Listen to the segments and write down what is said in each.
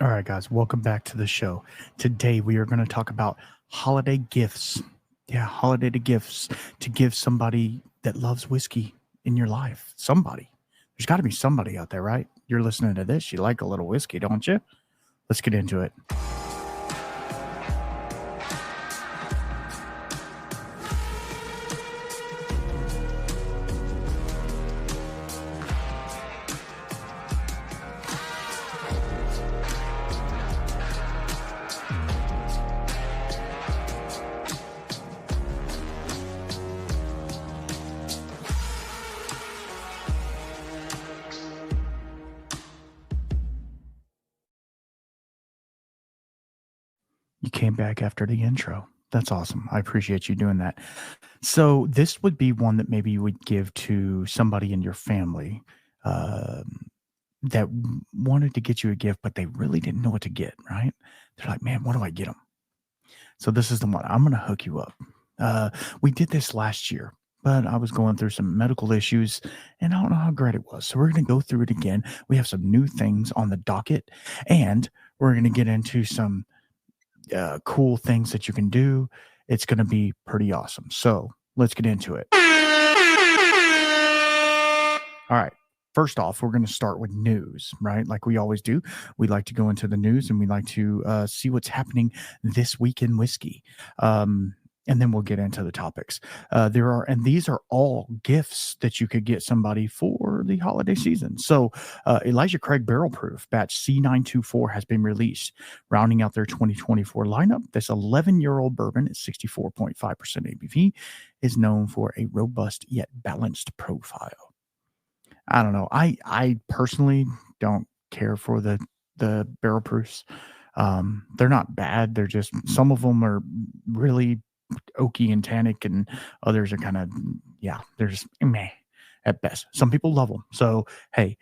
All right, guys, welcome back to the show. Today we are going to talk about holiday gifts. Yeah, holiday gifts to give somebody that loves whiskey in your life. Somebody. There's got to be somebody out there, right? You're listening to this. You like a little whiskey, don't you? Let's get into it. You came back after the intro. That's awesome. I appreciate you doing that. So, this would be one that maybe you would give to somebody in your family that wanted to get you a gift, but they really didn't know what to get, right? They're like, man, what do I get them? So, this is the one. I'm going to hook you up. We did this last year, but I was going through some medical issues and I don't know how great it was. So, we're going to go through it again. We have some new things on the docket and we're going to get into some cool things that you can do. It's going to be pretty awesome. So let's get into it. All right. First off, we're going to start with news, right? Like we always do. We like to go into the news and we like to see what's happening this week in whiskey. And then we'll get into the topics. These are all gifts that you could get somebody for the holiday season. So Elijah Craig Barrel Proof Batch C924 has been released, rounding out their 2024 lineup. This 11-year-old bourbon at 64.5% ABV is known for a robust yet balanced profile. I don't know. I personally don't care for the barrel proofs. They're not bad. They're just, some of them are really oaky and tannic, and others are kind of, they're just meh at best. Some people love them. So hey,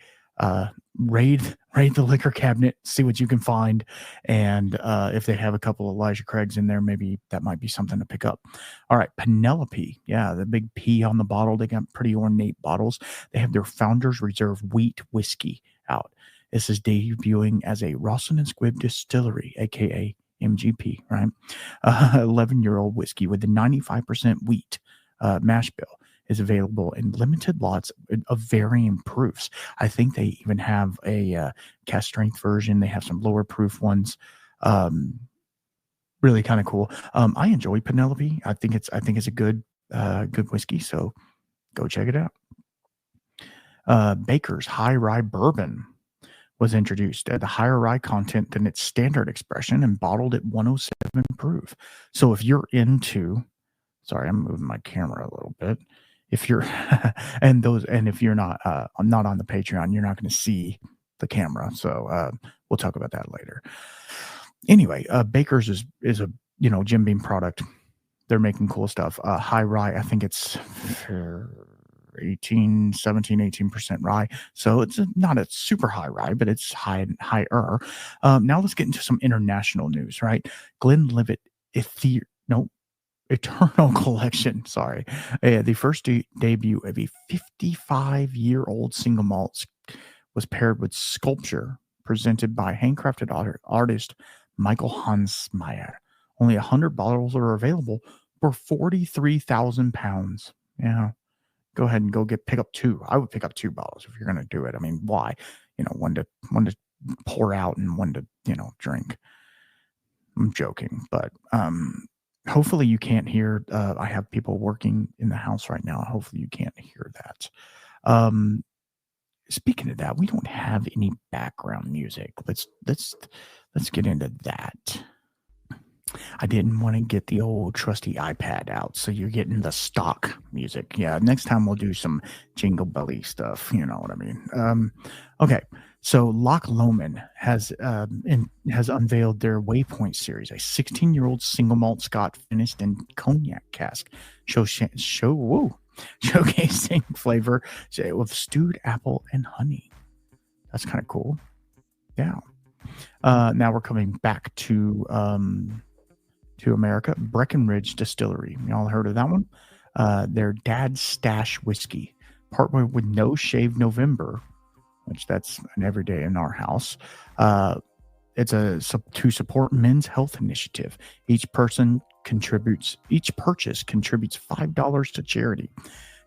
raid the liquor cabinet, see what you can find, and if they have a couple of Elijah Craigs in there, maybe that might be something to pick up. All right, Penelope, the big P on the bottle. They got pretty ornate bottles. They have their Founders Reserve wheat whiskey out. This is debuting as a Rawson and Squibb distillery, aka MGP, right? 11-year-old whiskey with the 95% wheat mash bill is available in limited lots of varying proofs. I think they even have a cast strength version. They have some lower proof ones. Really kind of cool. I enjoy Penelope. I think it's a good whiskey. So go check it out. Baker's High Rye Bourbon was introduced at the higher rye content than its standard expression and bottled at 107 proof. So if you're into, sorry, I'm moving my camera a little bit. If you're, and if you're not, I'm not on the Patreon, you're not going to see the camera. So we'll talk about that later. Anyway, Baker's is a, Jim Beam product. They're making cool stuff. High rye, I think it's 18% rye. So it's not a super high rye, but it's higher. Now let's get into some international news, right? Glenlivet Eternal Collection. Sorry. The first debut of a 55-year-old single malt was paired with sculpture presented by handcrafted artist Michael Hansmeyer. Only 100 bottles are available for 43,000 pounds. Yeah. Go ahead and pick up two. I would pick up 2 bottles if you're going to do it. I mean, why? One to pour out and one to, drink. I'm joking, but hopefully you can't hear. I have people working in the house right now. Hopefully you can't hear that. Speaking of that, we don't have any background music. Let's get into that. I didn't want to get the old trusty iPad out, so you're getting the stock music. Yeah, next time we'll do some Jingle Belly stuff. You know what I mean? Okay, so Loch Lomond has unveiled their Waypoint series, a 16-year-old single malt Scotch finished in cognac cask, showcasing flavor with stewed apple and honey. That's kind of cool. Yeah. Now we're coming back to America. Breckenridge Distillery. Y'all heard of that one? Their Dad's Stash whiskey, partnered with No Shave November, which that's an everyday in our house. It's to support men's health initiative. Each purchase contributes $5 to charity.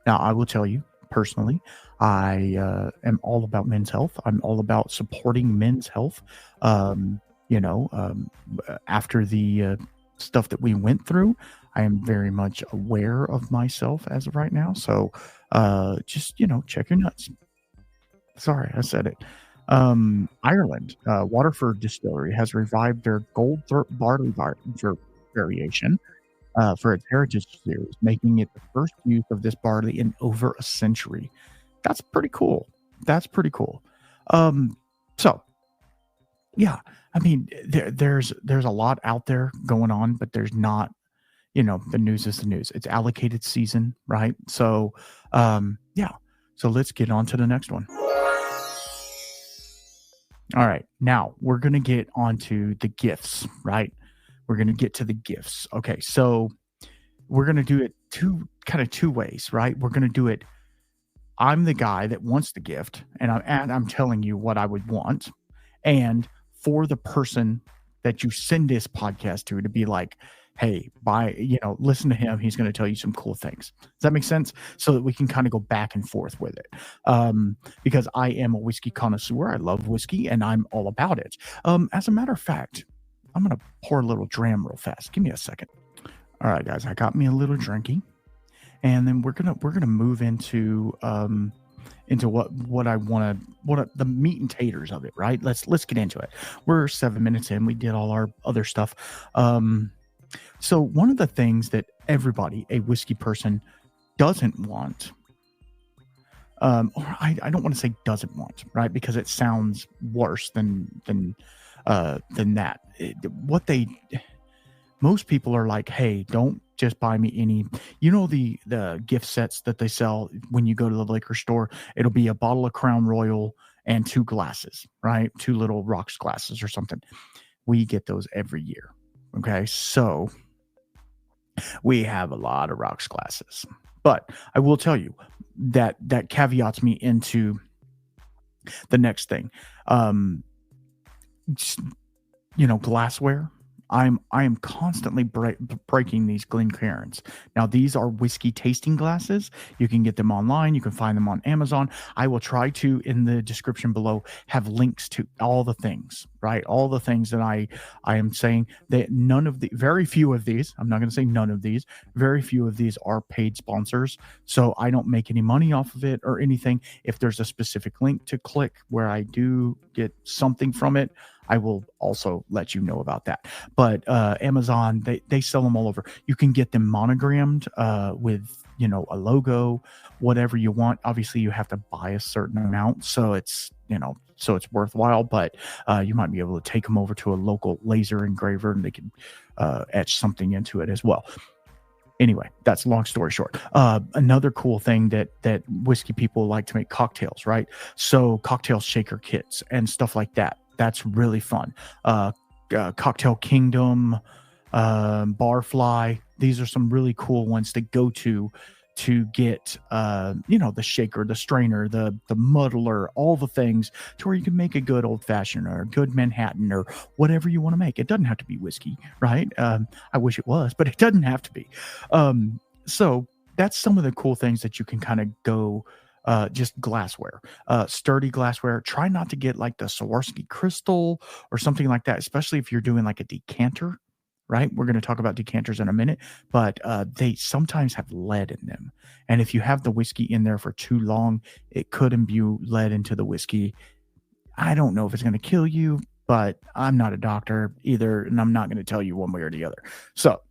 Now, I will tell you personally, I am all about men's health. I'm all about supporting men's health. You know, after the stuff that we went through, I am very much aware of myself as of right now. So just, check your nuts. Sorry, I said it. Ireland, Waterford Distillery has revived their Gold Barley variation for its heritage series, making it the first use of this barley in over a century. That's pretty cool. That's pretty cool. So yeah, I mean, there's a lot out there going on, but there's not, the news is the news. It's allocated season, right? So yeah. So let's get on to the next one. All right. Now we're going to get onto the gifts, right? We're going to get to the gifts. Okay. So we're going to do it two ways, right? We're going to do it. I'm the guy that wants the gift, and I'm telling you what I would want. And for the person that you send this podcast to be like, hey, listen to him. He's going to tell you some cool things. Does that make sense? So that we can kind of go back and forth with it. Because I am a whiskey connoisseur. I love whiskey, and I'm all about it. As a matter of fact, I'm going to pour a little dram real fast. Give me a second. All right, guys, I got me a little drinky, and then we're gonna move into what I want to the meat and taters of it, right? Let's get into it. We're 7 minutes in. We did all our other stuff. So one of the things that everybody, a whiskey person, doesn't want, or I don't want to say doesn't want, right? Because it sounds worse than that. Most people are like, hey, don't just buy me any, the gift sets that they sell when you go to the liquor store. It'll be a bottle of Crown Royal and 2 glasses, right? 2 little rocks glasses or something. We get those every year. Okay. So we have a lot of rocks glasses, but I will tell you that caveats me into the next thing. Glassware. I am constantly breaking these Glencairns. Now, these are whiskey tasting glasses. You can get them online. You can find them on Amazon. I will try to, in the description below, have links to all the things, right? All the things that I am saying. That very few of these, I'm not going to say none of these, very few of these are paid sponsors. So I don't make any money off of it or anything. If there's a specific link to click where I do get something from it, I will also let you know about that. But Amazon, they sell them all over. You can get them monogrammed with, a logo, whatever you want. Obviously, you have to buy a certain amount, so it's worthwhile. But you might be able to take them over to a local laser engraver, and they can etch something into it as well. Anyway, that's long story short. Another cool thing that whiskey people like to make cocktails, right? So cocktail shaker kits and stuff like that. That's really fun. Cocktail Kingdom, Barfly. These are some really cool ones to go to get, the shaker, the strainer, the muddler, all the things to where you can make a good old fashioned or a good Manhattan or whatever you want to make. It doesn't have to be whiskey, right? I wish it was, but it doesn't have to be. So that's some of the cool things that you can kind of go. Just glassware, sturdy glassware. Try not to get like the Swarovski crystal or something like that, especially if you're doing like a decanter, right? We're going to talk about decanters in a minute, but they sometimes have lead in them. And if you have the whiskey in there for too long, it could imbue lead into the whiskey. I don't know if it's going to kill you, but I'm not a doctor either, and I'm not going to tell you one way or the other. So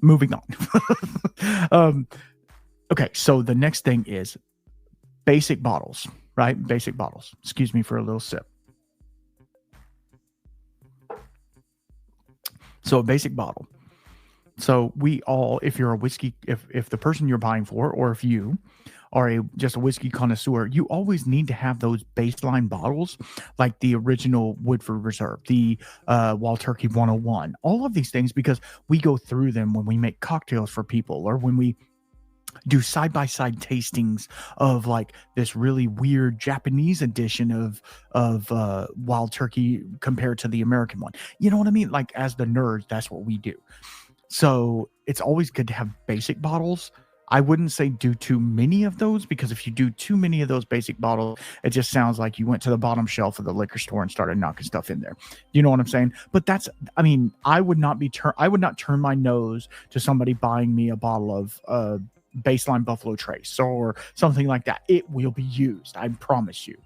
moving on. Okay, so the next thing is basic bottles, right? Basic bottles. Excuse me for a little sip. So a basic bottle. So we all, if you're a whiskey, if the person you're buying for, or if you are just a whiskey connoisseur, you always need to have those baseline bottles, like the original Woodford Reserve, the Wild Turkey 101, all of these things, because we go through them when we make cocktails for people, or when we do side by side tastings of like this really weird Japanese edition of Wild Turkey compared to the American one. You know what I mean? Like as the nerds, that's what we do. So it's always good to have basic bottles. I wouldn't say do too many of those, because if you do too many of those basic bottles, it just sounds like you went to the bottom shelf of the liquor store and started knocking stuff in there. You know what I'm saying? But that's, I mean, I would not turn my nose to somebody buying me a bottle of baseline Buffalo Trace or something like that. It will be used, I promise you.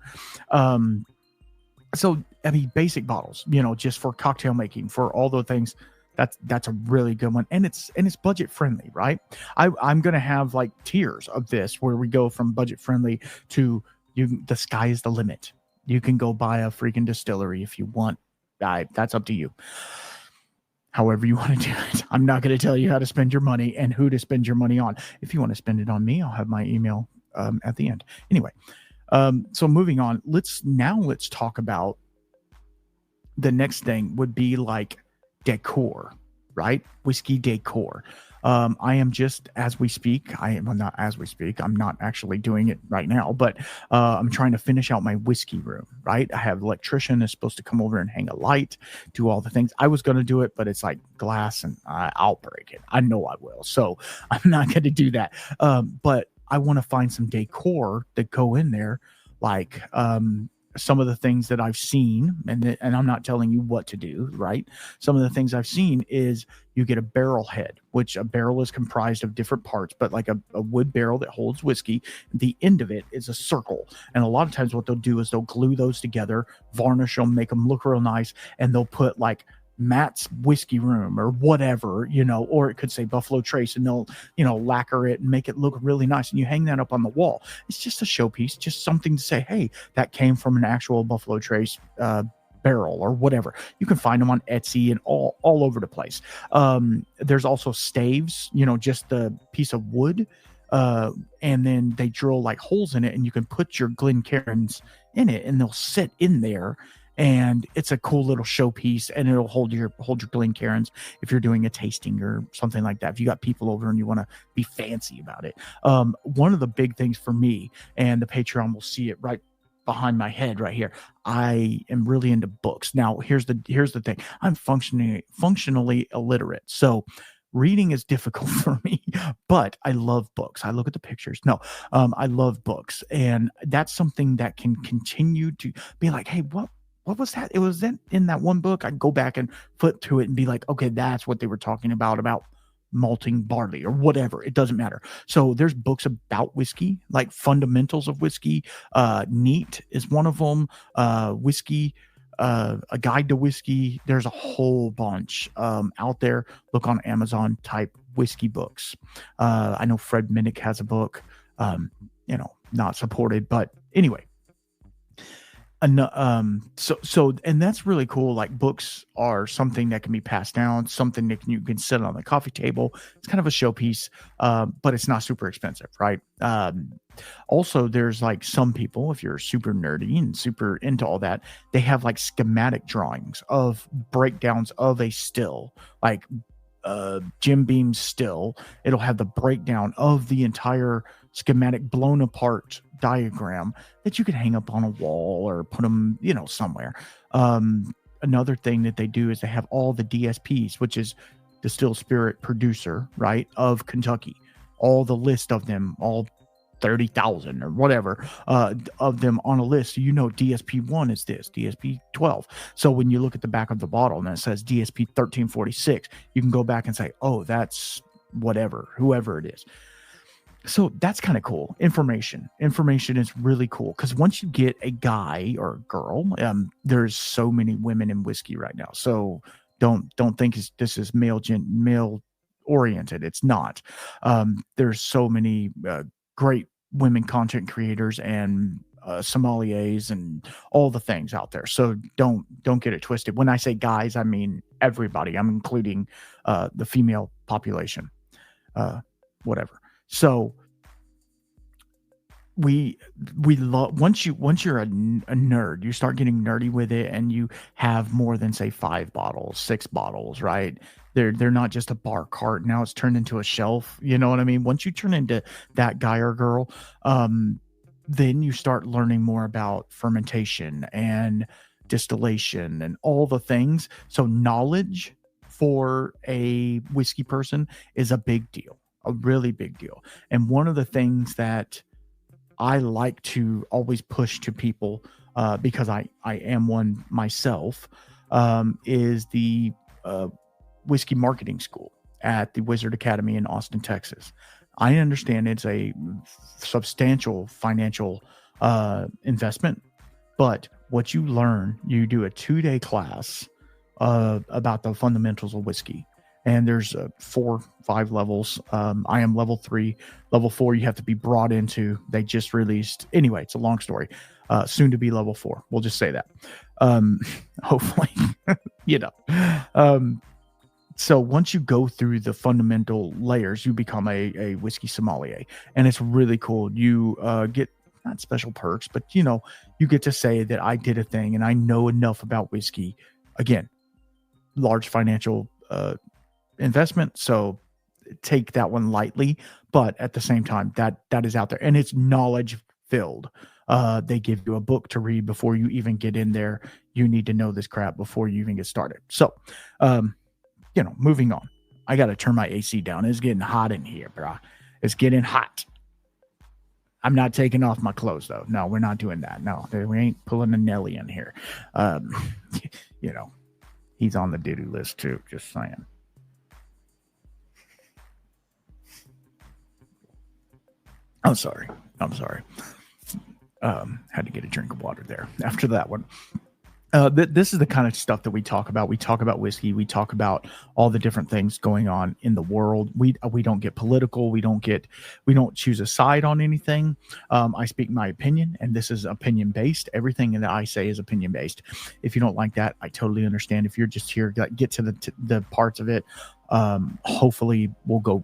So I mean, basic bottles, you know, just for cocktail making, for all those things. That's a really good one, and it's budget friendly, right? I'm gonna have like tiers of this where we go from budget friendly to the sky is the limit. You can go buy a freaking distillery if you want. That's up to you. However you want to do it. I'm not going to tell you how to spend your money and who to spend your money on. If you want to spend it on me, I'll have my email at the end. Anyway, so moving on. Let's talk about the next thing would be like decor, right? Whiskey decor. I am just as we speak. Not as we speak. I'm not actually doing it right now, but I'm trying to finish out my whiskey room, right? I have an electrician that's supposed to come over and hang a light, do all the things. I was going to do it, but it's like glass and I'll break it. I know I will. So I'm not going to do that. But I want to find some decor that go in there, like some of the things that I've seen, and I'm not telling you what to do, right? Some of the things I've seen is you get a barrel head, which a barrel is comprised of different parts, but like a wood barrel that holds whiskey. The end of it is a circle. And a lot of times what they'll do is they'll glue those together, varnish them, make them look real nice, and they'll put like Matt's whiskey room or whatever, you know, or it could say Buffalo Trace, and they'll, you know, lacquer it and make it look really nice. And you hang that up on the wall. It's just a showpiece, just something to say, hey, that came from an actual Buffalo Trace barrel or whatever. You can find them on Etsy and all over the place. There's also staves, you know, just the piece of wood. And then they drill like holes in it, and you can put your Glencairns in it, and they'll sit in there. And it's a cool little showpiece, and it'll hold your Glencairns if you're doing a tasting or something like that. If you got people over and you want to be fancy about it. One of the big things for me, and the Patreon will see it right behind my head right here, I am really into books. Now, here's the thing. I'm functionally illiterate. So reading is difficult for me, but I love books. I look at the pictures. No, I love books. And that's something that can continue to be like, hey, what was that? It was in that one book. I'd go back and flip through it and be like, okay, that's what they were talking about malting barley or whatever. It doesn't matter. So there's books about whiskey, like fundamentals of whiskey. Neat is one of them. Whiskey, a guide to whiskey. There's a whole bunch out there. Look on Amazon, type whiskey books. I know Fred Minnick has a book, you know, not supported, but anyway. And that's really cool. Like books are something that can be passed down, something that you can sit on the coffee table. It's kind of a showpiece, but it's not super expensive, right? Also, there's like some people, if you're super nerdy and super into all that, they have like schematic drawings of breakdowns of a still, like Jim Beam's still. It'll have the breakdown of the entire schematic blown apart diagram that you could hang up on a wall or put them, you know, somewhere. Another thing that they do is they have all the DSPs, which is Distilled Spirit Producer, right, of Kentucky. All the list of them, all 30,000 or whatever of them on a list. So you know DSP 1 is this, DSP 12. So when you look at the back of the bottle and it says DSP 1346, you can go back and say, oh, that's whatever, whoever it is. So that's kind of cool. Information is really cool, because once you get a guy or a girl, there's so many women in whiskey right now. So don't think this is male oriented. It's not. There's so many great women content creators and sommeliers and all the things out there. So don't get it twisted. When I say guys, I mean everybody. I'm including the female population, whatever. So we love, once you're a nerd, you start getting nerdy with it, and you have more than say 5 bottles, 6 bottles, right? They're not just a bar cart. Now it's turned into a shelf. You know what I mean? Once you turn into that guy or girl, then you start learning more about fermentation and distillation and all the things. So knowledge for a whiskey person is a big deal, a really big deal. And one of the things that I like to always push to people, because I am one myself, is the whiskey marketing school at the Wizard Academy in Austin, Texas. I understand it's a substantial financial investment, but what you learn, you do a 2-day class about the fundamentals of whiskey. And there's 4-5 levels. I am level 3. Level 4, you have to be brought into. They just released. Anyway, it's a long story. Soon to be level 4. We'll just say that. Hopefully, so once you go through the fundamental layers, you become a whiskey sommelier. And it's really cool. You get not special perks, but, you get to say that I did a thing and I know enough about whiskey. Again, large financial investment, so take that one lightly, but at the same time that is out there and it's knowledge filled. They give you a book to read before you even get in there. You need to know this crap before you even get started. So moving on. I got to turn my AC down. It's getting hot in here, bro. It's getting hot. I'm not taking off my clothes though. No, we're not doing that. No, we ain't pulling a Nelly in here. He's on the do-do list too, just saying. I'm sorry. Had to get a drink of water there after that one. This is the kind of stuff that we talk about. We talk about whiskey. We talk about all the different things going on in the world. We don't get political. We don't choose a side on anything. I speak my opinion, and this is opinion based. Everything that I say is opinion based. If you don't like that, I totally understand. If you're just here, get to the parts of it. Hopefully we'll go,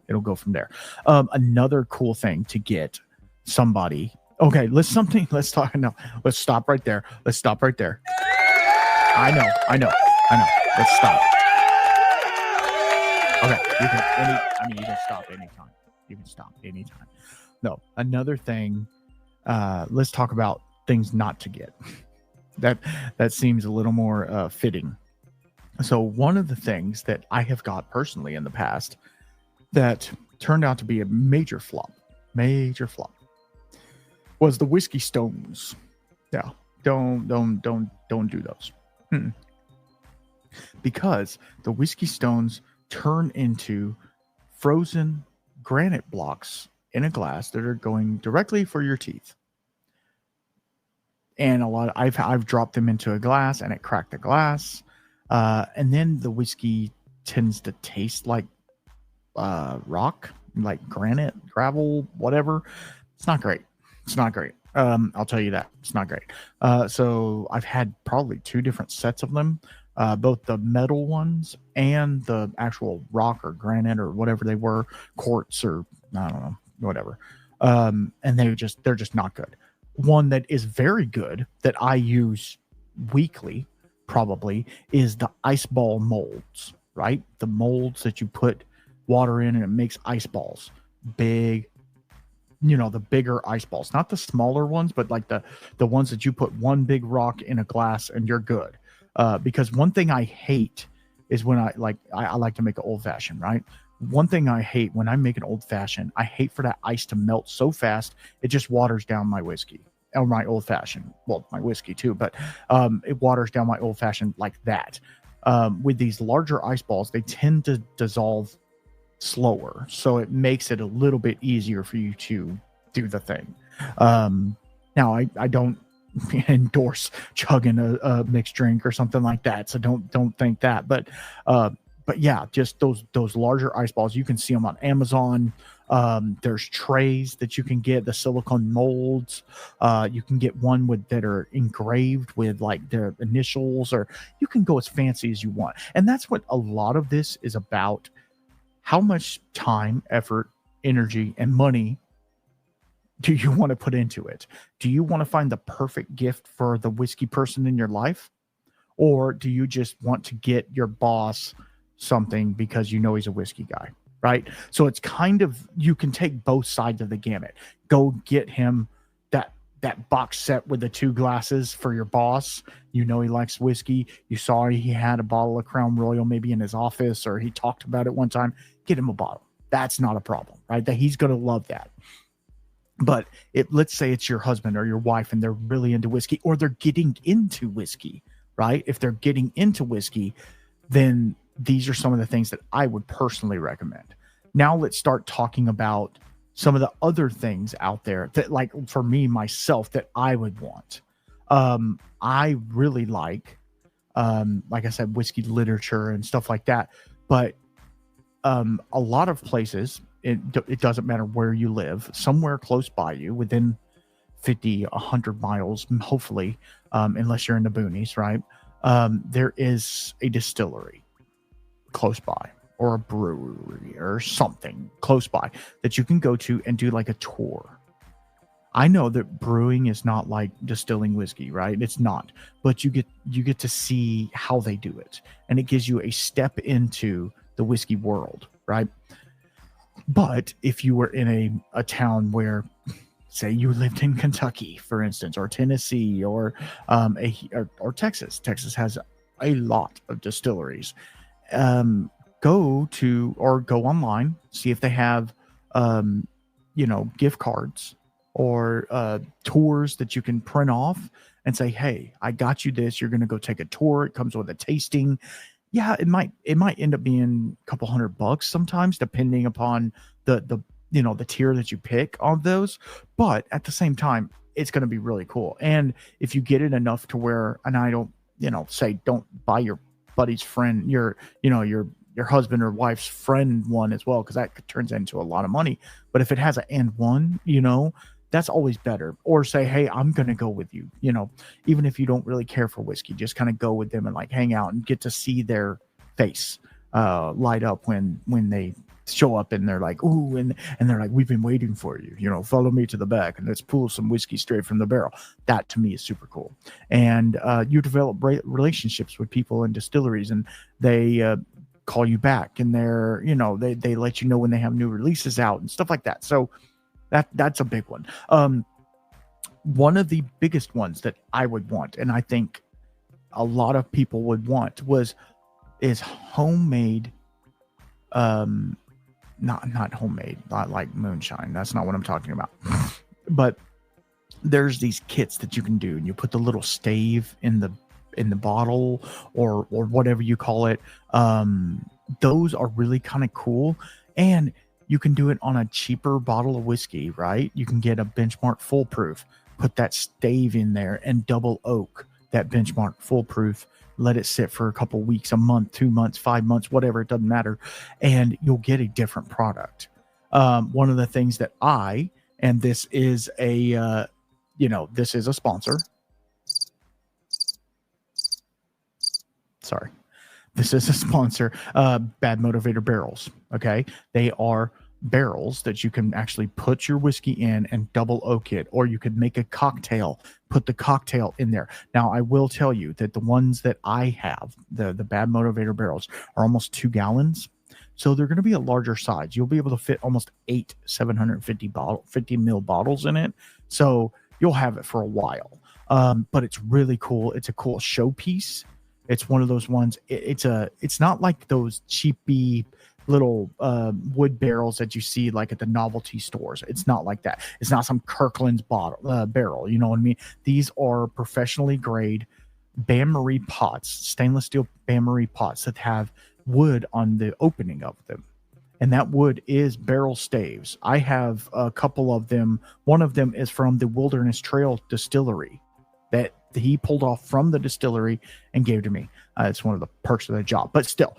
it'll go from there. Another cool thing to get somebody. Okay, let's talk. No, let's stop right there. I know. Let's stop. Okay, you can stop anytime. No, another thing. Let's talk about things not to get. That seems a little more fitting. So one of the things that I have got personally in the past that turned out to be a major flop, was the whiskey stones. Yeah, don't do those. Because the whiskey stones turn into frozen granite blocks in a glass that are going directly for your teeth. And I've dropped them into a glass and it cracked the glass. And then the whiskey tends to taste like rock, like granite, gravel, whatever. It's not great. I'll tell you that. It's not great. So I've had probably 2 different sets of them, both the metal ones and the actual rock or granite or whatever they were, quartz or I don't know, whatever. And they're just not good. One that is very good that I use weekly probably is the ice ball molds, right? The molds that you put water in and it makes ice balls. Big, the bigger ice balls, not the smaller ones, but like the ones that you put one big rock in a glass and you're good. Because one thing I hate is when I like to make an old fashioned, right? One thing I hate when I make an old fashioned, I hate for that ice to melt so fast it just waters down my whiskey or my old fashioned. Well, my whiskey too, but it waters down my old fashioned like that. With these larger ice balls, they tend to dissolve slower, so it makes it a little bit easier for you to do the thing. Now I don't endorse chugging a mixed drink or something like that, so don't think that, but yeah, just those larger ice balls, you can see them on Amazon. There's trays that you can get, the silicone molds. You can get one that are engraved with like their initials, or you can go as fancy as you want. And that's what a lot of this is about. How much time, effort, energy, and money do you want to put into it? Do you want to find the perfect gift for the whiskey person in your life? Or do you just want to get your boss something because you know he's a whiskey guy, right? So it's kind of, you can take both sides of the gamut. Go get him that box set with the 2 glasses for your boss. You know he likes whiskey. You saw he had a bottle of Crown Royal maybe in his office, or he talked about it one time. Get him a bottle. That's not a problem, right? That he's going to love that. But let's say it's your husband or your wife and they're really into whiskey, or they're getting into whiskey, right? If they're getting into whiskey, then these are some of the things that I would personally recommend. Now let's start talking about some of the other things out there that, like, for me, myself, that I would want. I really like I said, whiskey literature and stuff like that. But a lot of places, it doesn't matter where you live, somewhere close by you, within 50, 100 miles, hopefully, unless you're in the boonies, right? There is a distillery close by, or a brewery or something close by that you can go to and do like a tour. I know that brewing is not like distilling whiskey, right? It's not, but you get to see how they do it, and it gives you a step into the whiskey world, right? But if you were in a town where, say, you lived in Kentucky, for instance, or Tennessee, or Texas. Texas has a lot of distilleries. Go online, see if they have, gift cards or tours that you can print off and say, hey, I got you this. You're going to go take a tour. It comes with a tasting. Yeah, it might end up being a couple $100 sometimes, depending upon the tier that you pick on those. But at the same time, it's going to be really cool. And if you get it enough to where, and I don't, say don't buy your buddy's friend, your husband or wife's friend one as well, because that turns into a lot of money. But if it has an and one, that's always better. Or say, hey, I'm going to go with you, even if you don't really care for whiskey, just kind of go with them and like hang out and get to see their face light up when they show up and they're like, ooh, and they're like, we've been waiting for you, follow me to the back and let's pull some whiskey straight from the barrel. That to me is super cool. And you develop relationships with people in distilleries, and they call you back, and they're, they let you know when they have new releases out and stuff like that. So that's a big one. One of the biggest ones that I would want, and I think a lot of people would want, is homemade, not homemade, not like moonshine. That's not what I'm talking about. But there's these kits that you can do, and you put the little stave in the bottle or whatever you call it. Those are really kind of cool, and you can do it on a cheaper bottle of whiskey, right? You can get a Benchmark Foolproof, put that stave in there, and double oak that Benchmark Foolproof. Let it sit for a couple weeks, a month, 2 months, 5 months, whatever, it doesn't matter. And you'll get a different product. One of the things that and this is this is a sponsor. Sorry. This is a sponsor, Bad Motivator barrels. Okay. They are barrels that you can actually put your whiskey in and double oak it, or you could make a cocktail, put the cocktail in there. Now, I will tell you that the ones that I have, the Bad Motivator barrels, are almost 2 gallons. So they're going to be a larger size. You'll be able to fit almost 8 750 ml bottles in it. So you'll have it for a while. But it's really cool. It's a cool showpiece. It's one of those ones. It's not like those cheapy little wood barrels that you see like at the novelty stores. It's not like that. It's not some Kirkland's barrel. You know what I mean? These are professionally grade bain-marie pots, stainless steel bain-marie pots that have wood on the opening of them. And that wood is barrel staves. I have a couple of them. One of them is from the Wilderness Trail Distillery that he pulled off from the distillery and gave to me. It's one of the perks of the job, but still,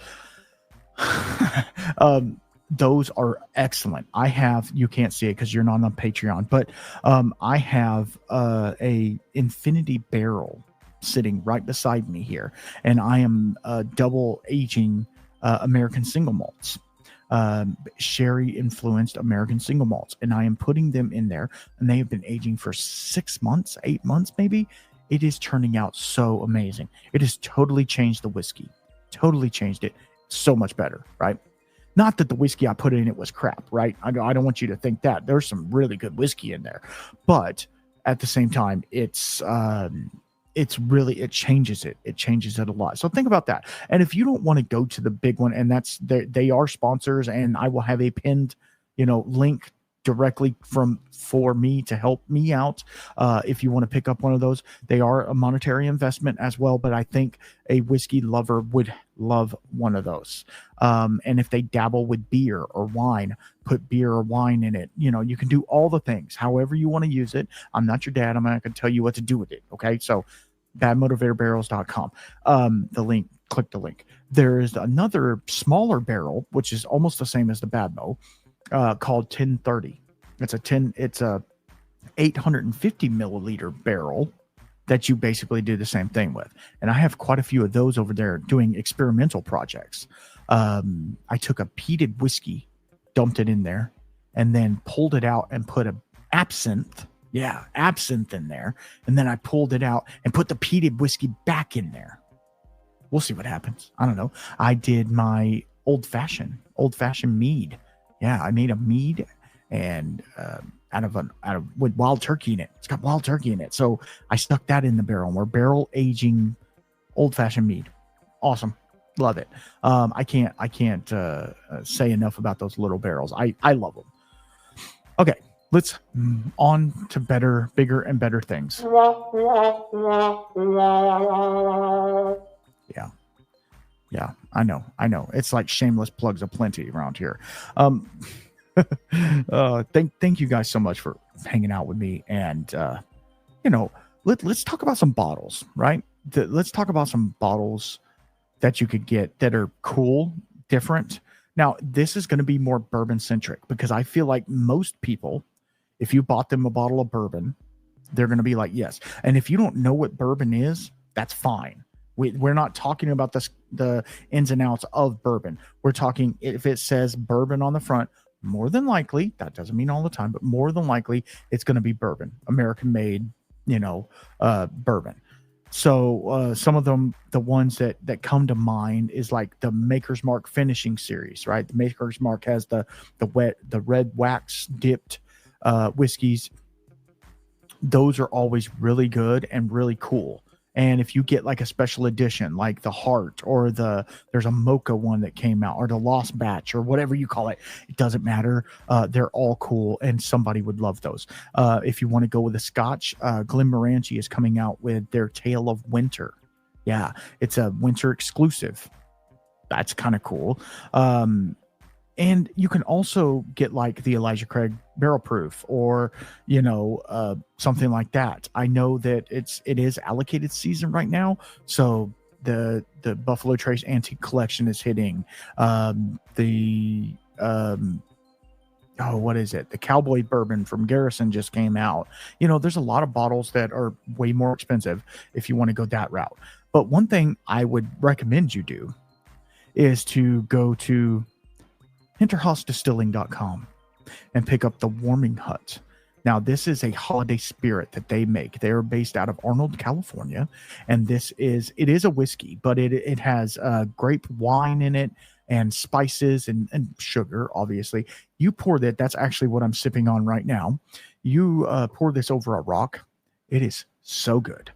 those are excellent. I have, you can't see it because you're not on Patreon, but I have a infinity barrel sitting right beside me here, and I am double aging American single malts, sherry influenced American single malts, and I am putting them in there, and they have been aging for 6 months, 8 months maybe. It is turning out so amazing. It has totally changed the whiskey, totally changed it. so much better, right? Not that the whiskey I put in it was crap, right? I don't want you to think that. There's some really good whiskey in there, but at the same time, it changes it. It changes it a lot. So think about that. And if you don't want to go to the big one, and they are sponsors, and I will have a pinned, link directly for me to help me out. If you want to pick up one of those, they are a monetary investment as well, but I think a whiskey lover would love one of those. And if they dabble with beer or wine, put beer or wine in it. You can do all the things however you want to use it. I'm not your dad. I'm not going to tell you what to do with it. Okay, so badmotivatorbarrels.com. The link, click the link. There is another smaller barrel which is almost the same as the Badmo, called 1030. It's a 850 milliliter barrel that you basically do the same thing with. And I have quite a few of those over there doing experimental projects. I took a peated whiskey, dumped it in there, and then pulled it out and put absinthe in there. And then I pulled it out and put the peated whiskey back in there. We'll see what happens. I don't know. I did my old fashioned mead. Yeah, I made a mead and with wild turkey in it. It's got wild turkey in it. So I stuck that in the barrel, and we're barrel aging old fashioned mead. Awesome. Love it. I can't say enough about those little barrels. I love them. Okay, let's on to better, bigger, and better things. Yeah, I know. It's like shameless plugs aplenty around here. Thank you guys so much for hanging out with me. And, let's talk about some bottles, right? Let's talk about some bottles that you could get that are cool, different. Now, this is going to be more bourbon centric because I feel like most people, if you bought them a bottle of bourbon, they're going to be like, yes. And if you don't know what bourbon is, that's fine. We're not talking about the ins and outs of bourbon. We're talking, if it says bourbon on the front, more than likely, that doesn't mean all the time, but more than likely, it's going to be bourbon, American made, bourbon. So some of them, the ones that come to mind is like the Maker's Mark finishing series, right? The Maker's Mark has the red wax dipped whiskeys. Those are always really good and really cool. And if you get like a special edition, like the Heart or there's a Mocha one that came out, or the Lost Batch, or whatever you call it, it doesn't matter. They're all cool, and somebody would love those. If you want to go with a Scotch, Glenmorangie is coming out with their Tale of Winter. Yeah, it's a winter exclusive. That's kind of cool. And you can also get like the Elijah Craig Barrel Proof, or something like that. I know that it is allocated season right now, so the Buffalo Trace Antique Collection is hitting. The Cowboy Bourbon from Garrison just came out. There's a lot of bottles that are way more expensive if you want to go that route. But one thing I would recommend you do is to go to hinterhofdistilling.com and pick up the Warming Hut. Now, this is a holiday spirit that they make. They're based out of Arnold, California, and it is a whiskey, but it has grape wine in it and spices and sugar, obviously. You pour that's actually what I'm sipping on right now. You pour this over a rock. It is so good.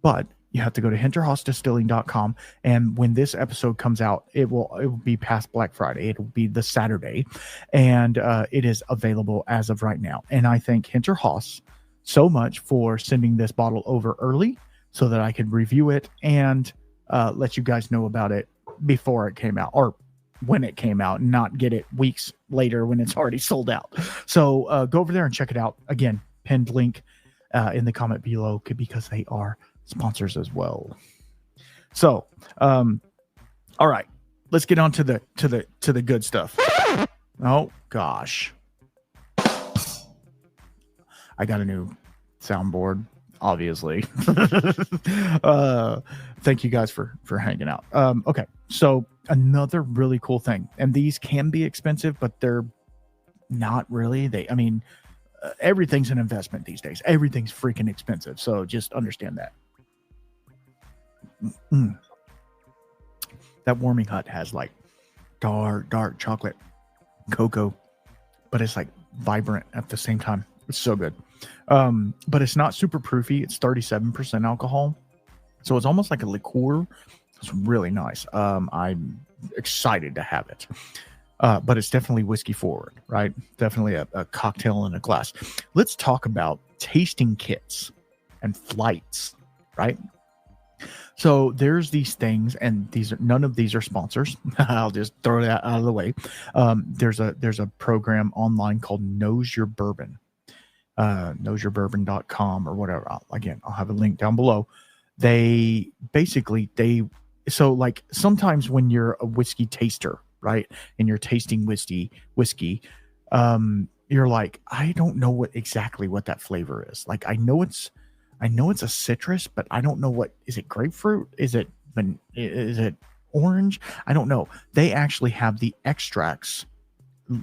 But you have to go to hinterhofdistilling.com, and when this episode comes out, it will be past Black Friday. It will be the Saturday, and it is available as of right now. And I thank Hinterhof so much for sending this bottle over early so that I could review it and let you guys know about it before it came out, or when it came out, and not get it weeks later when it's already sold out. So go over there and check it out. Again, pinned link in the comment below, because they are sponsors as well. So all right, let's get on to the good stuff. Oh gosh, I got a new soundboard, obviously. Thank you guys for hanging out. Okay, so another really cool thing, and these can be expensive, but they're not really. Everything's an investment these days. Everything's freaking expensive, so just understand that. That Warming Hut has like dark chocolate cocoa, but it's like vibrant at the same time. It's so good. But it's not super proofy. It's 37% alcohol. So it's almost like a liqueur. It's really nice. I'm excited to have it. But it's definitely whiskey forward, right? Definitely a cocktail in a glass. Let's talk about tasting kits and flights, right? So there's these things, and none of these are sponsors. I'll just throw that out of the way. There's a program online called Knows Your Bourbon, knowsyourbourbon.com or whatever. I'll have a link down below. So like sometimes when you're a whiskey taster, right, and you're tasting whiskey, you're like, I don't know exactly what that flavor is. Like I know it's a citrus, but I don't know is it grapefruit? Is it orange? I don't know. They actually have the extracts,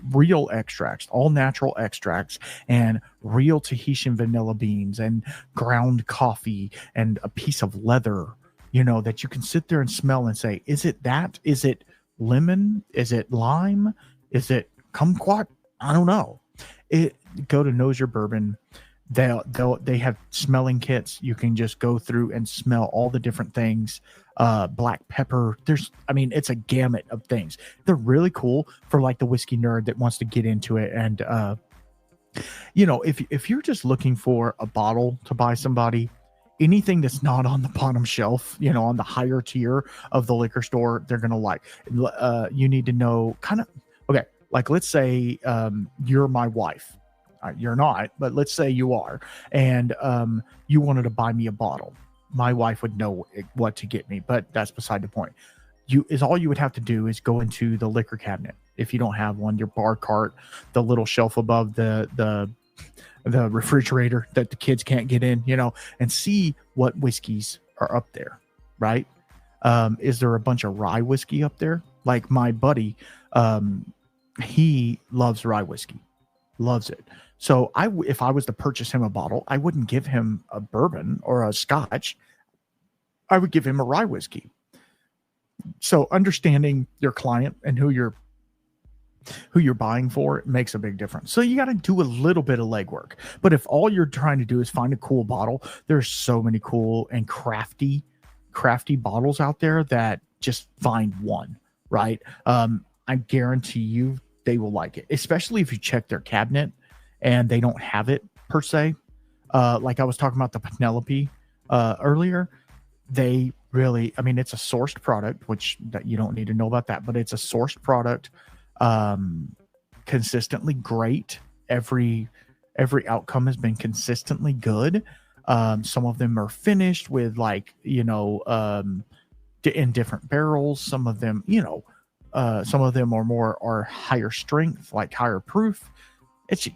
real extracts, all natural extracts, and real Tahitian vanilla beans and ground coffee and a piece of leather, that you can sit there and smell and say, is it that? Is it lemon? Is it lime? Is it kumquat? I don't know. Go to Knows Your Bourbon. They have smelling kits. You can just go through and smell all the different things. Black pepper. It's a gamut of things. They're really cool for like the whiskey nerd that wants to get into it. And if you're just looking for a bottle to buy somebody, anything that's not on the bottom shelf, on the higher tier of the liquor store, they're gonna like. You need to know okay. Like let's say you're my wife. You're not, but let's say you are, and you wanted to buy me a bottle. My wife would know what to get me, but that's beside the point. All you would have to do is go into the liquor cabinet. If you don't have one, your bar cart, the little shelf above the refrigerator that the kids can't get in, and see what whiskeys are up there, right? Is there a bunch of rye whiskey up there? Like my buddy, he loves rye whiskey, loves it. So if I was to purchase him a bottle, I wouldn't give him a bourbon or a Scotch. I would give him a rye whiskey. So understanding your client and who you're buying for makes a big difference. So you got to do a little bit of legwork. But if all you're trying to do is find a cool bottle, there's so many cool and crafty bottles out there that just find one, right? I guarantee you they will like it, especially if you check their cabinet and they don't have it per se. Like I was talking about the Penelope earlier. They really, it's a sourced product, which that you don't need to know about that, but it's a sourced product. Consistently great. Every outcome has been consistently good. Some of them are finished with in different barrels. Some of them, some of them are higher strength, like higher proof.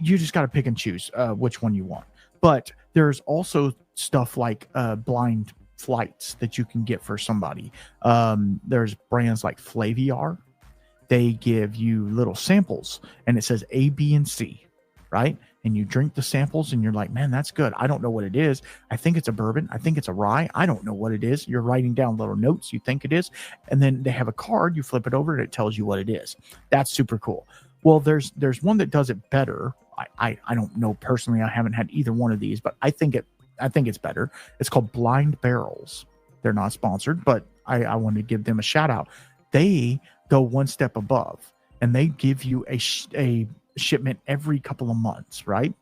You just got to pick and choose which one you want. But there's also stuff like blind flights that you can get for somebody. There's brands like Flaviar. They give you little samples and it says A, B, and C, right? And you drink the samples and you're like, man, that's good. I don't know what it is. I think it's a bourbon. I think it's a rye. I don't know what it is. You're writing down little notes you think it is. And then they have a card. You flip it over and it tells you what it is. That's super cool. Well, there's one that does it better. I don't know personally. I haven't had either one of these, but I think it's better. It's called Blind Barrels. They're not sponsored, but I want to give them a shout out. They go one step above and they give you a shipment every couple of months, right?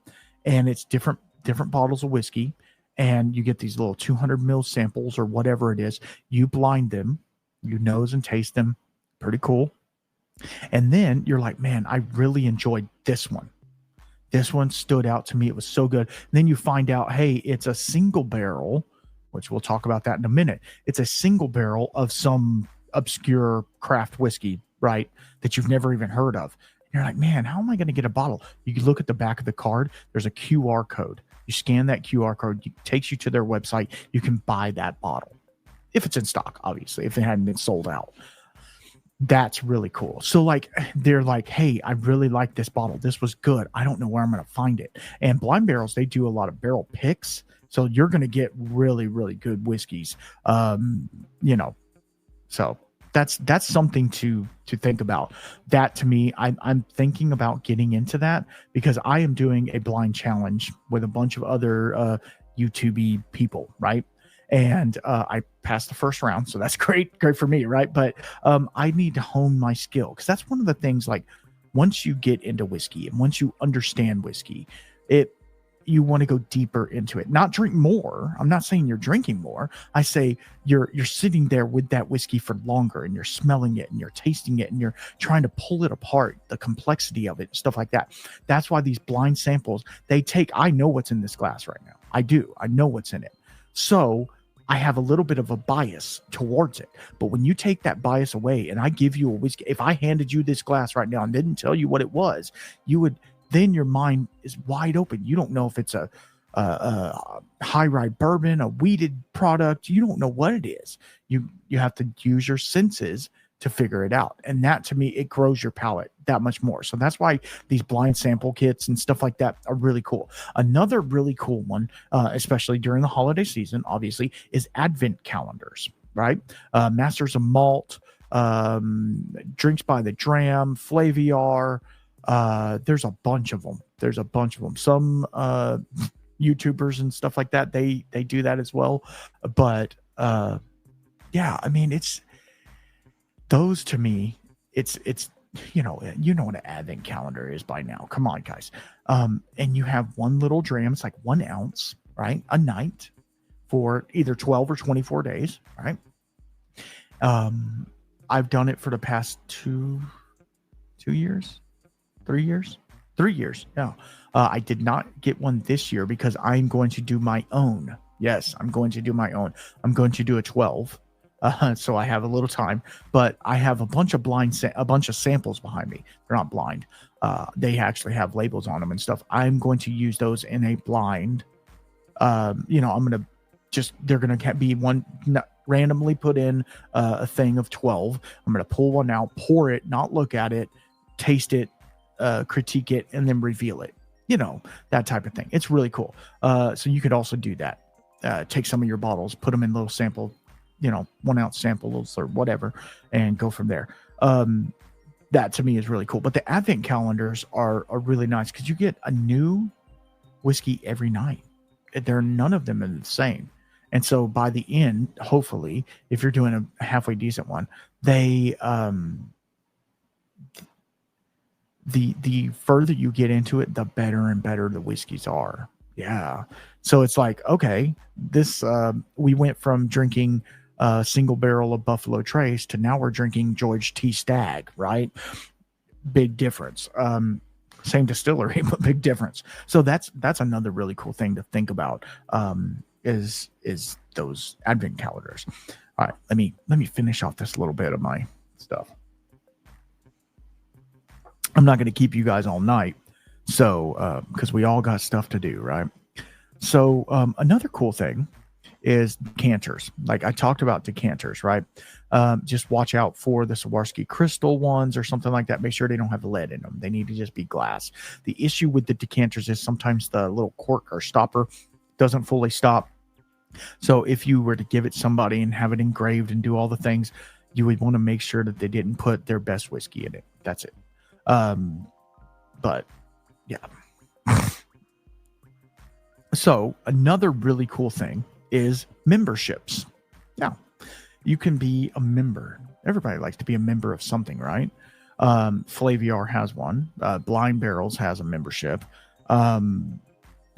And it's different bottles of whiskey, and you get these little 200 ml samples or whatever it is. You blind them, you nose and taste them. Pretty cool. And then you're like, man, I really enjoyed this one. This one stood out to me. It was so good. And then you find out, hey, it's a single barrel, which we'll talk about that in a minute. It's a single barrel of some obscure craft whiskey, right? That you've never even heard of. And you're like, man, how am I going to get a bottle? You look at the back of the card. There's a QR code. You scan that QR code. It takes you to their website. You can buy that bottle. If it's in stock, obviously, if it hadn't been sold out. That's really cool. So they're like, hey, I really like this bottle. This was good. I don't know where I'm going to find it. And Blind Barrels, they do a lot of barrel picks. So you're going to get really, really good whiskeys. So that's something to think about. That to me, I'm thinking about getting into that because I am doing a blind challenge with a bunch of other YouTube people, right? And I passed the first round, so that's great for me, right? But I need to hone my skill because that's one of the things. Like once you get into whiskey and once you understand whiskey, it you want to go deeper into it, not drink more. I'm not saying you're drinking more. I say you're sitting there with that whiskey for longer and you're smelling it and you're tasting it and you're trying to pull it apart, the complexity of it, stuff like that. That's why these blind samples, I know what's in this glass right now. I know what's in it. So I have a little bit of a bias towards it. But when you take that bias away and I give you a whiskey, if I handed you this glass right now and didn't tell you what it was, then your mind is wide open. You don't know if it's a high rye bourbon, a weeded product. You don't know what it is. You have to use your senses to figure it out. And that to me, it grows your palate that much more. So that's why these blind sample kits and stuff like that are really cool. Another really cool one, especially during the holiday season, obviously, is advent calendars, right? Masters of Malt, Drinks by the Dram, Flaviar. There's a bunch of them. Some YouTubers and stuff like that, they do that as well. But yeah, I mean, it's those to me, it's you know what an advent calendar is by now. Come on, guys. And you have one little dram, it's like 1 ounce, right? A night for either 12 or 24 days, right? I've done it for the past 3 years. Yeah. I did not get one this year because I'm going to do my own. Yes, I'm going to do my own. I'm going to do a 12. So I have a little time, but I have a bunch of samples behind me. They're not blind. They actually have labels on them and stuff. I'm going to use those in a blind. I'm going to they're going to be one randomly put in a thing of 12. I'm going to pull one out, pour it, not look at it, taste it, critique it, and then reveal it. That type of thing. It's really cool. So you could also do that. Take some of your bottles, put them in little sample, 1 ounce samples or whatever, and go from there. That to me is really cool. But the advent calendars are really nice because you get a new whiskey every night. None of them are the same. And so by the end, hopefully, if you're doing a halfway decent one, they the further you get into it, the better and better the whiskeys are. Yeah. So it's like, okay, this we went from drinking a single barrel of Buffalo Trace to now we're drinking George T. Stagg, right? Big difference. Same distillery, but big difference. So that's another really cool thing to think about. Is those advent calendars. All right, let me finish off this little bit of my stuff. I'm not going to keep you guys all night, so because we all got stuff to do, right? So another cool thing is decanters. Like I talked about decanters, right? Just watch out for the Swarovski crystal ones or something like that. Make sure they don't have lead in them. They need to just be glass. The issue with the decanters is sometimes the little cork or stopper doesn't fully stop. So if you were to give it somebody and have it engraved and do all the things, you would want to make sure that they didn't put their best whiskey in it. That's it. But yeah. So another really cool thing is memberships. Now, you can be a member. Everybody likes to be a member of something, right? Flaviar has one. Blind Barrels has a membership.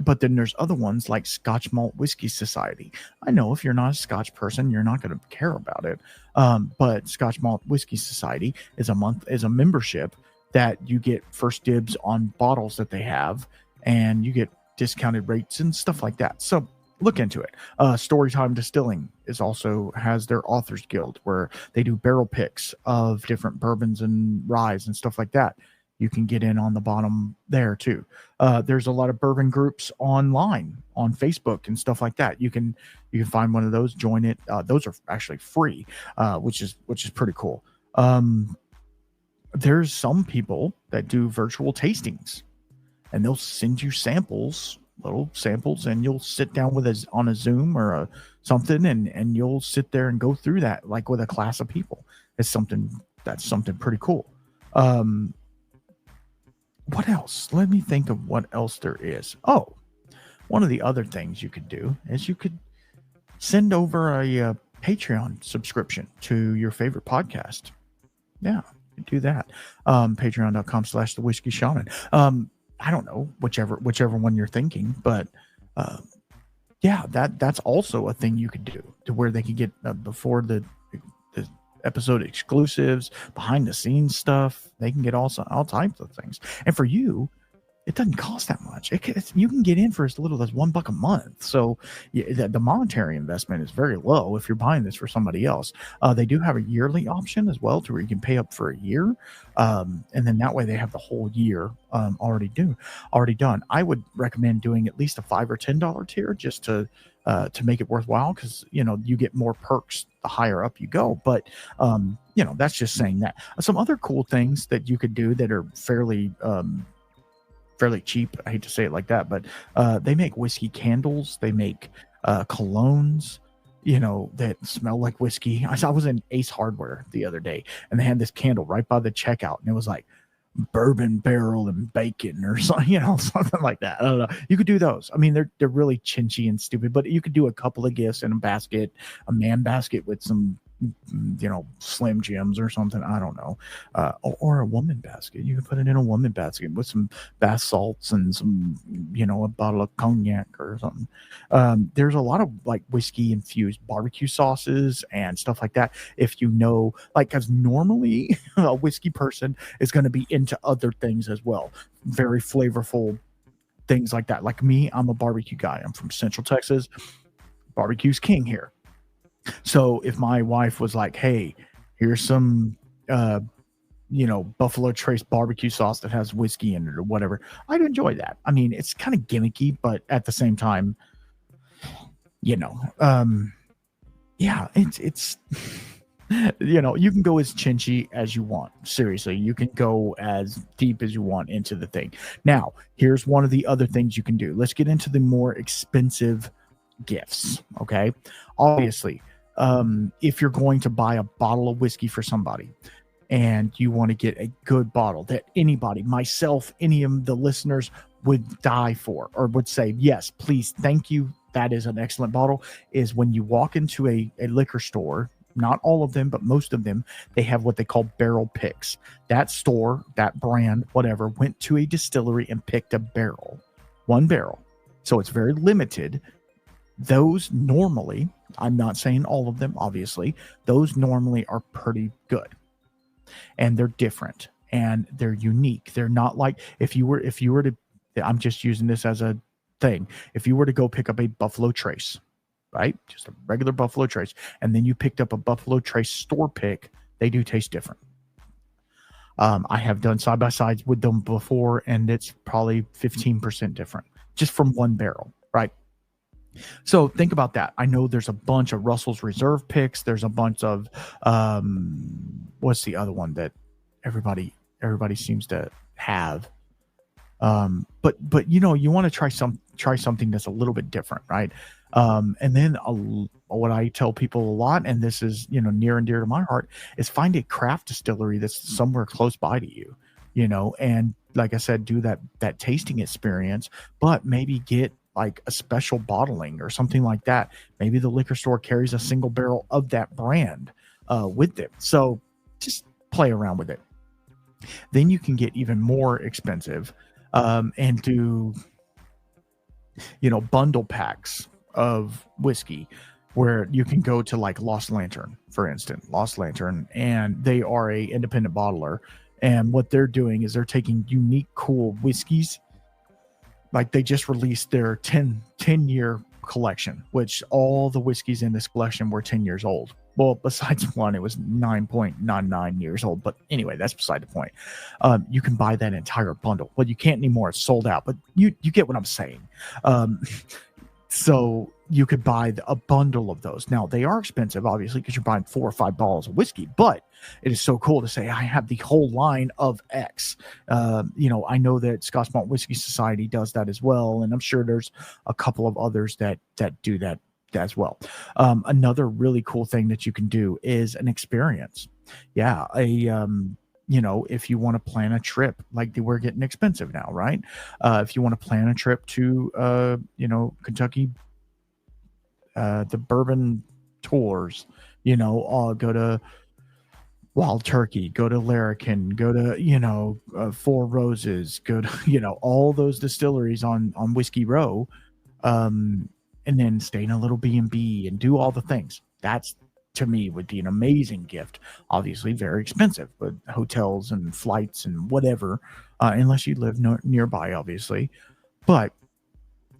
But then there's other ones like Scotch Malt Whiskey Society. I know if you're not a Scotch person, you're not going to care about it. But Scotch Malt Whiskey Society is a membership that you get first dibs on bottles that they have, and you get discounted rates and stuff like that. So look into it. Storytime Distilling has their Authors Guild where they do barrel picks of different bourbons and ryes and stuff like that. You can get in on the bottom there too. There's a lot of bourbon groups online on Facebook and stuff like that. You can find one of those, join it. Those are actually free, which is pretty cool. There's some people that do virtual tastings, and they'll send you little samples, and you'll sit down on a Zoom or something, and you'll sit there and go through that like with a class of people. is something pretty cool. What else? Let me think of what else there is. Oh, one of the other things you could do is you could send over a Patreon subscription to your favorite podcast. Yeah, you do that. Patreon.com/the Whiskey Shaman. I don't know, whichever one you're thinking, but yeah, that's also a thing you could do to where they could get before the episode exclusives, behind the scenes stuff. They can get all types of things. And for you, it doesn't cost that much. You can get in for as little as $1 a month. So the monetary investment is very low if you're buying this for somebody else. They do have a yearly option as well, to where you can pay up for a year, and then that way they have the whole year already done. I would recommend doing at least a $5 or $10 tier just to make it worthwhile, because you get more perks the higher up you go. But that's just saying that. Some other cool things that you could do that are fairly cheap. I hate to say it like that, but they make whiskey candles. They make colognes, that smell like whiskey. I was in Ace Hardware the other day, and they had this candle right by the checkout, and it was like bourbon barrel and bacon or something, something like that. I don't know. You could do those. I mean, they're really chinchy and stupid, but you could do a couple of gifts in a basket, a man basket with some Slim Jims or something. I don't know. Or a woman basket. You can put it in a woman basket with some bath salts and some, a bottle of cognac or something. There's a lot of like whiskey infused barbecue sauces and stuff like that. If because normally a whiskey person is going to be into other things as well. Very flavorful things like that. Like me, I'm a barbecue guy. I'm from Central Texas. Barbecue's king here. So if my wife was like, hey, here's some, Buffalo Trace barbecue sauce that has whiskey in it or whatever, I'd enjoy that. I mean, it's kind of gimmicky, but at the same time, yeah, it's, you can go as chinchy as you want. Seriously, you can go as deep as you want into the thing. Now, here's one of the other things you can do. Let's get into the more expensive gifts. Okay. Obviously, if you're going to buy a bottle of whiskey for somebody and you want to get a good bottle that anybody, myself, any of the listeners would die for, or would say, yes, please, thank you, that is an excellent bottle, is when you walk into a liquor store, not all of them, but most of them, they have what they call barrel picks. That store, that brand, whatever, went to a distillery and picked a barrel, one barrel. So it's very limited. Those normally, I'm not saying all of them, obviously, those normally are pretty good, and they're different and they're unique. They're not like if you were to, I'm just using this as a thing. If you were to go pick up a Buffalo Trace, right? Just a regular Buffalo Trace, and then you picked up a Buffalo Trace store pick, they do taste different. I have done side by sides with them before, and it's probably 15% different just from one barrel, right? So think about that. I know there's a bunch of Russell's Reserve picks. There's a bunch of what's the other one that everybody seems to have? But you want to try something that's a little bit different, right? And then what I tell people a lot, and this is near and dear to my heart, is find a craft distillery that's somewhere close by to you, and like I said, do that tasting experience, but maybe get like a special bottling or something like that. Maybe the liquor store carries a single barrel of that brand with them. So just play around with it. Then you can get even more expensive and do, bundle packs of whiskey where you can go to like Lost Lantern, for instance, and they are a independent bottler. And what they're doing is they're taking unique, cool whiskeys. Like they just released their 10-year collection, which all the whiskeys in this collection were 10 years old. Well, besides one, it was 9.99 years old. But anyway, that's beside the point. You can buy that entire bundle. Well, you can't anymore. It's sold out. But you get what I'm saying. So you could buy a bundle of those. Now, they are expensive, obviously, because you're buying 4 or 5 bottles of whiskey. But it is so cool to say, I have the whole line of X. I know that Scotch Malt Whiskey Society does that as well. And I'm sure there's a couple of others that do that as well. Another really cool thing that you can do is an experience. Yeah, if you want to plan a trip, like we're getting expensive now, right? If you want to plan a trip to, Kentucky, the bourbon tours, go to Wild Turkey, go to Larrikin, go to, Four Roses, go to, all those distilleries on Whiskey Row, um, and then stay in a little B&B and do all the things. That's, to me, would be an amazing gift. Obviously, very expensive, but hotels and flights and whatever, unless you live nearby, obviously. But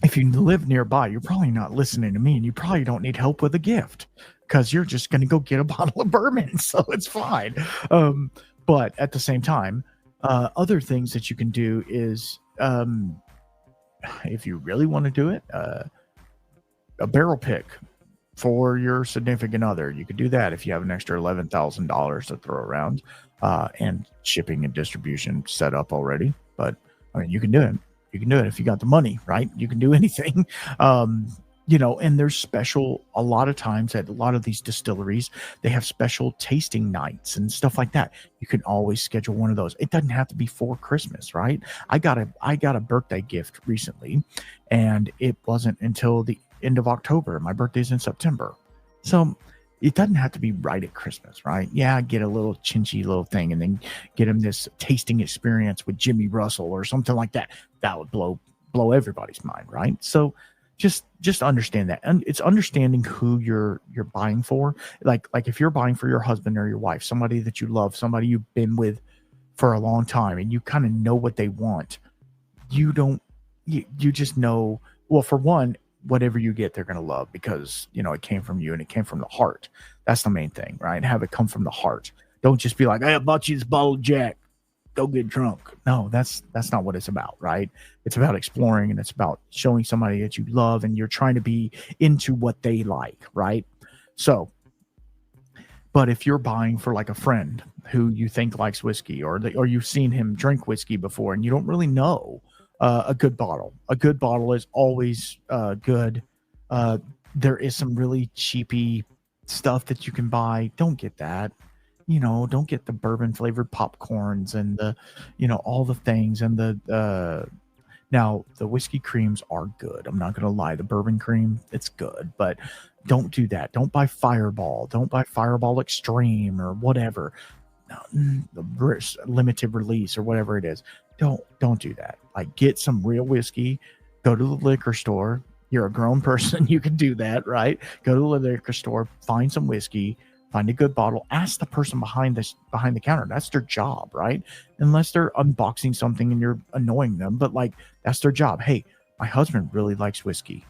if you live nearby, you're probably not listening to me, and you probably don't need help with a gift because you're just going to go get a bottle of bourbon, so it's fine. Um, but at the same time, other things that you can do is, if you really want to do it, a barrel pick for your significant other. You could do that if you have an extra $11,000 to throw around, and shipping and distribution set up already. But I mean, you can do it. You can do it if you got the money, right? You can do anything. And there's a lot of times at a lot of these distilleries, they have special tasting nights and stuff like that. You can always schedule one of those. It doesn't have to be for Christmas, right? I got a birthday gift recently, and it wasn't until the end of October. My birthday's in September. So it doesn't have to be right at Christmas, right? Yeah, get a little chinchy little thing and then get him this tasting experience with Jimmy Russell or something like that. That would blow everybody's mind, right? So just understand that. And it's understanding who you're buying for. Like if you're buying for your husband or your wife, somebody that you love, somebody you've been with for a long time, and you kind of know what they want. You just know, well, for one, whatever you get, they're going to love because, it came from you and it came from the heart. That's the main thing, right? Have it come from the heart. Don't just be like, hey, I bought you this bottle of Jack. Go get drunk. No, that's not what it's about, right? It's about exploring, and it's about showing somebody that you love and you're trying to be into what they like, right? So, but if you're buying for like a friend who you think likes whiskey, or you've seen him drink whiskey before and you don't really know, a good bottle is always good. There is some really cheapy stuff that you can buy. Don't get that. Don't get the bourbon flavored popcorns and all the things, and now the whiskey creams are good. I'm not going to lie. The bourbon cream, it's good, but don't do that. Don't buy Fireball. Don't buy Fireball Extreme or whatever. The limited release or whatever it is. Don't do that. Like, get some real whiskey. Go to the liquor store. You're a grown person. You can do that, right? Go to the liquor store, find some whiskey, find a good bottle. Ask the person behind the counter. That's their job, right? Unless they're unboxing something and you're annoying them, but like, that's their job. Hey, my husband really likes whiskey.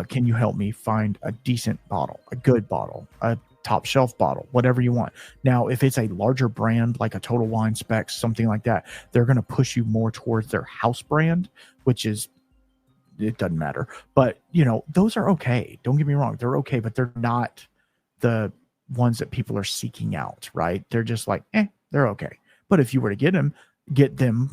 Can you help me find a decent bottle, a good bottle, a top shelf bottle, whatever you want. Now, if it's a larger brand like a Total Wine Specs, something like that, they're going to push you more towards their house brand, which is, it doesn't matter. But, those are okay. Don't get me wrong. They're okay, but they're not the ones that people are seeking out, right? They're just like, they're okay. But if you were to get them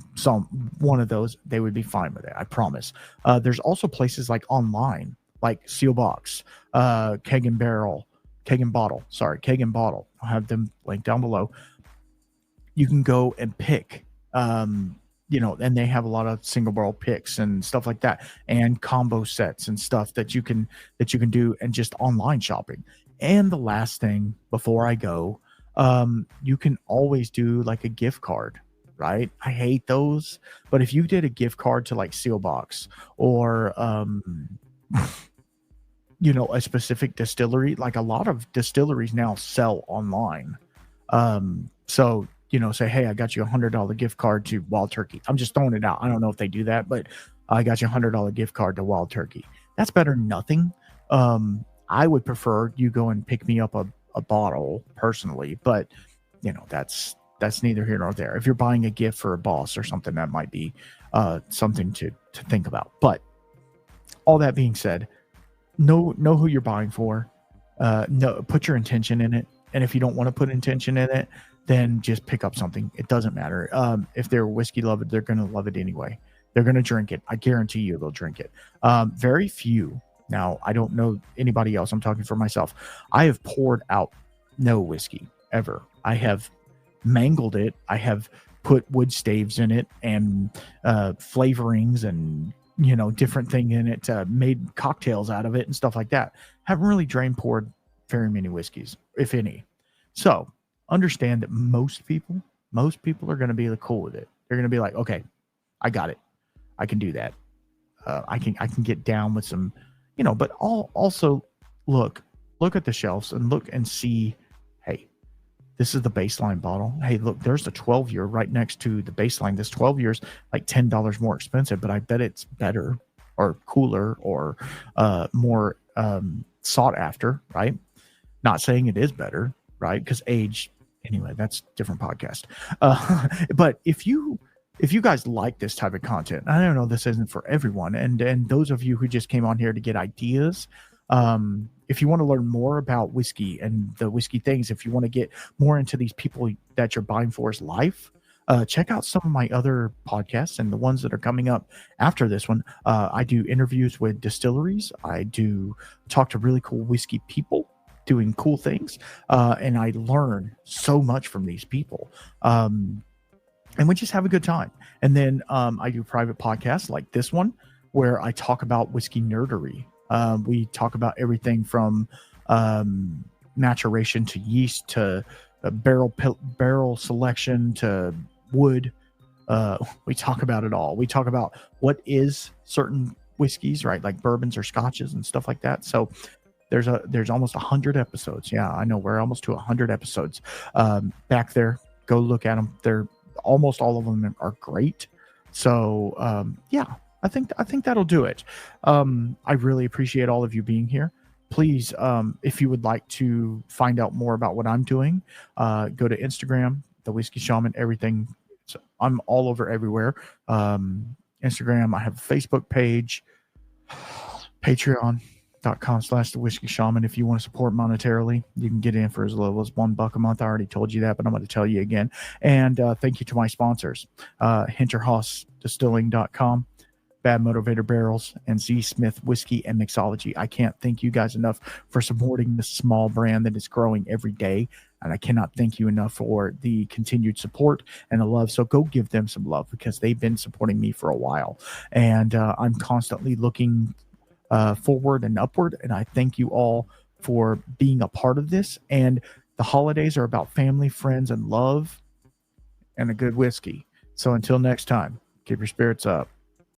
one of those, they would be fine with it. I promise. There's also places like online, like Seal Box, Keg and Bottle. I'll have them linked down below. You can go and pick, and they have a lot of single barrel picks and stuff like that, and combo sets and stuff that you can do, and just online shopping. And the last thing before I go, you can always do like a gift card, right? I hate those, but if you did a gift card to like Seal Box or a specific distillery, like a lot of distilleries now sell online. So say, hey, I got you $100 gift card to Wild Turkey. I'm just throwing it out. I don't know if they do that, but I got you $100 gift card to Wild Turkey. That's better than nothing. I would prefer you go and pick me up a bottle personally, but that's neither here nor there. If you're buying a gift for a boss or something, that might be something to think about. But all that being said, know who you're buying for. Put your intention in it. And if you don't want to put intention in it, then just pick up something. It doesn't matter. If they're whiskey lovers, they're going to love it anyway. They're going to drink it. I guarantee you they'll drink it. Very few. Now, I don't know anybody else. I'm talking for myself. I have poured out no whiskey ever. I have mangled it. I have put wood staves in it and flavorings and different thing in it, made cocktails out of it and stuff like that. Haven't really drain poured very many whiskeys, if any. So understand that most people are going to be cool with it. They're going to be like, okay, I got it. I can do that. I can get down with some, but also look at the shelves and look and see, hey, this is the baseline bottle. Hey, look, there's the 12-year right next to the baseline. This 12 years, like $10 more expensive, but I bet it's better or cooler or more sought after, right? Not saying it is better, right? Because age, anyway, that's a different podcast. But if you guys like this type of content, I don't know, this isn't for everyone. And those of you who just came on here to get ideas, if you want to learn more about whiskey and the whiskey things, if you want to get more into these people that you're buying for's life, check out some of my other podcasts and the ones that are coming up after this one. I do interviews with distilleries. I do talk to really cool whiskey people doing cool things. And I learn so much from these people. And we just have a good time. And then I do private podcasts like this one where I talk about whiskey nerdery. We talk about everything from maturation to yeast to barrel selection to wood. We talk about it all. We talk about what is certain whiskeys, right? Like bourbons or scotches and stuff like that. So there's almost 100 episodes. Yeah, I know we're almost to 100 episodes back there. Go look at them. They're almost all of them are great. So yeah, I think that'll do it. I really appreciate all of you being here. Please, if you would like to find out more about what I'm doing, go to Instagram, the Whiskey Shaman, everything. So I'm all over everywhere. Instagram, I have a Facebook page, Patreon.com/the Whiskey Shaman. If you want to support monetarily, you can get in for as little as $1 a month. I already told you that, but I'm going to tell you again. And thank you to my sponsors, HinterhausDistilling.com, Bad Motivator Barrels, and Z Smith Whiskey and Mixology. I can't thank you guys enough for supporting this small brand that is growing every day. And I cannot thank you enough for the continued support and the love. So go give them some love because they've been supporting me for a while. And I'm constantly looking forward and upward. And I thank you all for being a part of this. And the holidays are about family, friends, and love and a good whiskey. So until next time, keep your spirits up.